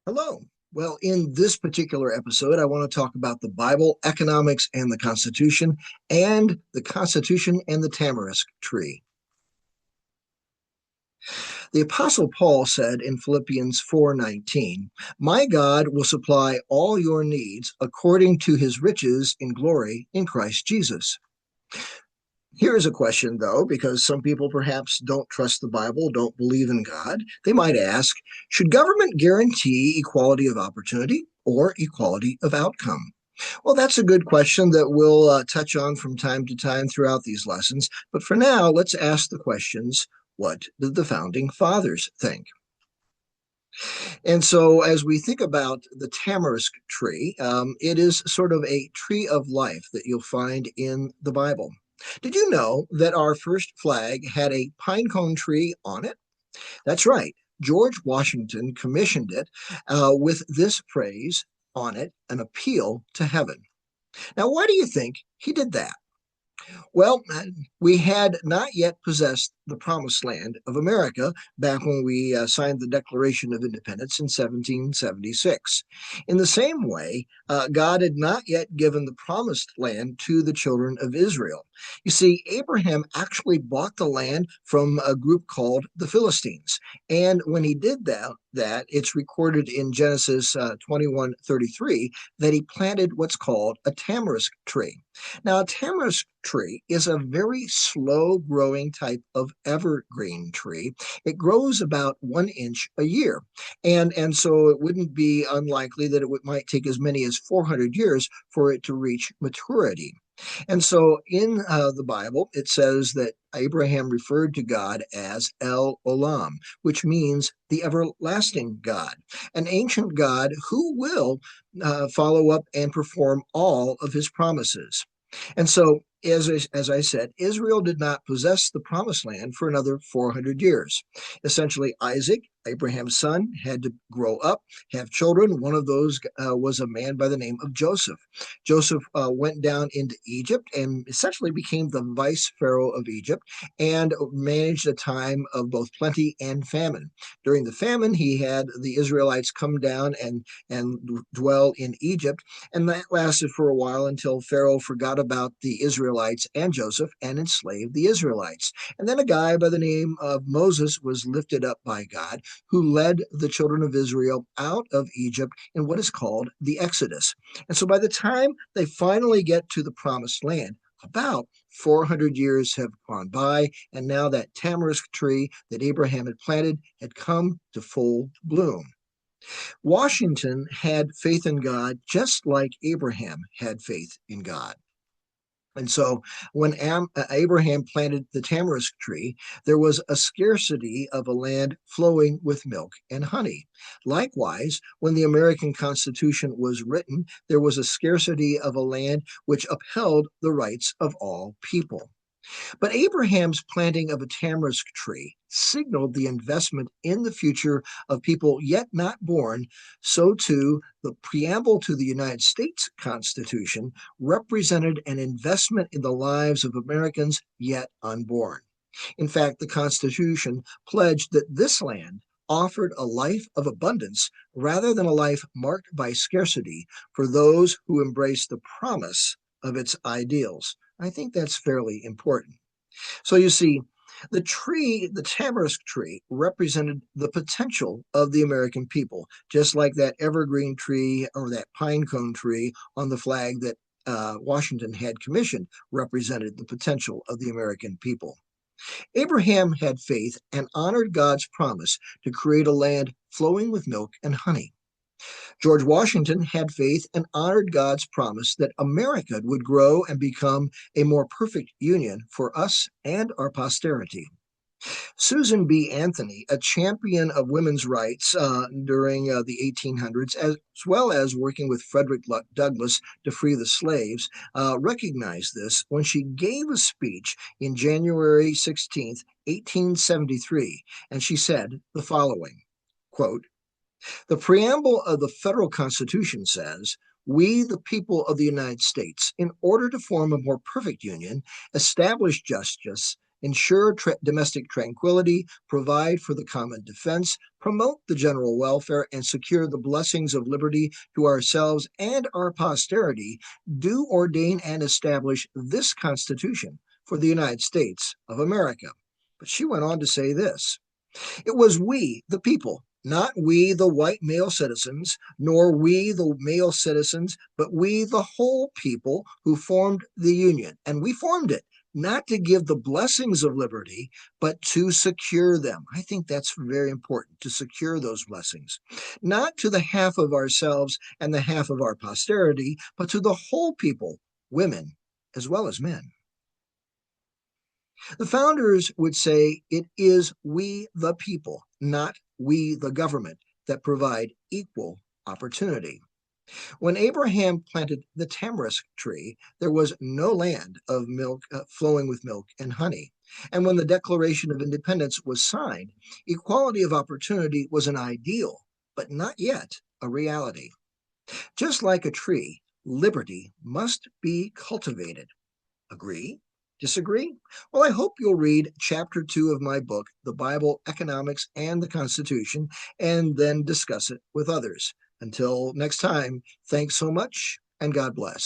Hello. Well, in this particular episode, I want to talk about the Bible, economics, and the Constitution, and the Constitution and the Tamarisk Tree. The Apostle Paul said in Philippians 4:19, "My God will supply all your needs according to his riches in glory in Christ Jesus." Here is a question, though, because some people perhaps don't trust the Bible, don't believe in God. They might ask, should government guarantee equality of opportunity or equality of outcome? Well, that's a good question that we'll touch on from time to time throughout these lessons. But for now, let's ask the questions, what did the founding fathers think? And so, as we think about the tamarisk tree, it is sort of a tree of life that you'll find in the Bible. Did you know that our first flag had a pinecone tree on it? That's right. George Washington commissioned it with this phrase on it, an appeal to heaven. Now, why do you think he did that? Well, we had not yet possessed the promised land of America back when we signed the Declaration of Independence in 1776. In the same way, God had not yet given the promised land to the children of Israel. You see, Abraham actually bought the land from a group called the Philistines. And when he did that it's recorded in Genesis 21:33 that he planted what's called a tamarisk tree. Now, a tamarisk tree is a very slow growing type of evergreen tree. It grows about 1 inch a year. And so it wouldn't be unlikely that might take as many as 400 years for it to reach maturity. And so in the Bible, it says that Abraham referred to God as El Olam, which means the everlasting God, an ancient God who will follow up and perform all of his promises. And so, as I said, Israel did not possess the promised land for another 400 years. Essentially, Isaac, Abraham's son, had to grow up, have children. One of those was a man by the name of Joseph. Joseph went down into Egypt and essentially became the vice pharaoh of Egypt and managed a time of both plenty and famine. During the famine, he had the Israelites come down and dwell in Egypt, and that lasted for a while until Pharaoh forgot about the Israelites and Joseph and enslaved the Israelites. And then a guy by the name of Moses was lifted up by God, who led the children of Israel out of Egypt in what is called the Exodus. And so by the time they finally get to the promised land, about 400 years have gone by, and now that tamarisk tree that Abraham had planted had come to full bloom. Washington had faith in God just like Abraham had faith in God. And so when Abraham planted the tamarisk tree, there was a scarcity of a land flowing with milk and honey. Likewise, when the American Constitution was written, there was a scarcity of a land which upheld the rights of all people. But Abraham's planting of a tamarisk tree signaled the investment in the future of people yet not born. So too, the preamble to the United States Constitution represented an investment in the lives of Americans yet unborn. In fact, the Constitution pledged that this land offered a life of abundance rather than a life marked by scarcity for those who embrace the promise of its ideals. I think that's fairly important. So you see, the tamarisk tree, represented the potential of the American people, just like that evergreen tree or that pinecone tree on the flag that Washington had commissioned represented the potential of the American people. Abraham had faith and honored God's promise to create a land flowing with milk and honey. George Washington had faith and honored God's promise that America would grow and become a more perfect union for us and our posterity. Susan B. Anthony, a champion of women's rights during the 1800s, as well as working with Frederick Douglass to free the slaves, recognized this when she gave a speech in January 16th, 1873, and she said the following, quote, "The preamble of the federal Constitution says, 'We, the people of the United States, in order to form a more perfect union, establish justice ensure domestic tranquility, provide for the common defense, promote the general welfare, and secure the blessings of liberty to ourselves and our posterity, do ordain and establish this Constitution for the United States of America. But she went on to say this: it was we, the people, not we, the white male citizens, nor we, the male citizens, but we, the whole people, who formed the Union. And we formed it not to give the blessings of liberty, but to secure them. I think that's very important, to secure those blessings. Not to the half of ourselves and the half of our posterity, but to the whole people, women as well as men. The founders would say it is we, the people, not we, the government, that provide equal opportunity. When Abraham planted the tamarisk tree, there was no land of milk flowing with milk and honey. And when the Declaration of Independence was signed, equality of opportunity was an ideal, but not yet a reality. Just like a tree, liberty must be cultivated. Agree? Disagree? Well, I hope you'll read Chapter 2 of my book, The Bible, Economics, and the Constitution, and then discuss it with others. Until next time, thanks so much, and God bless.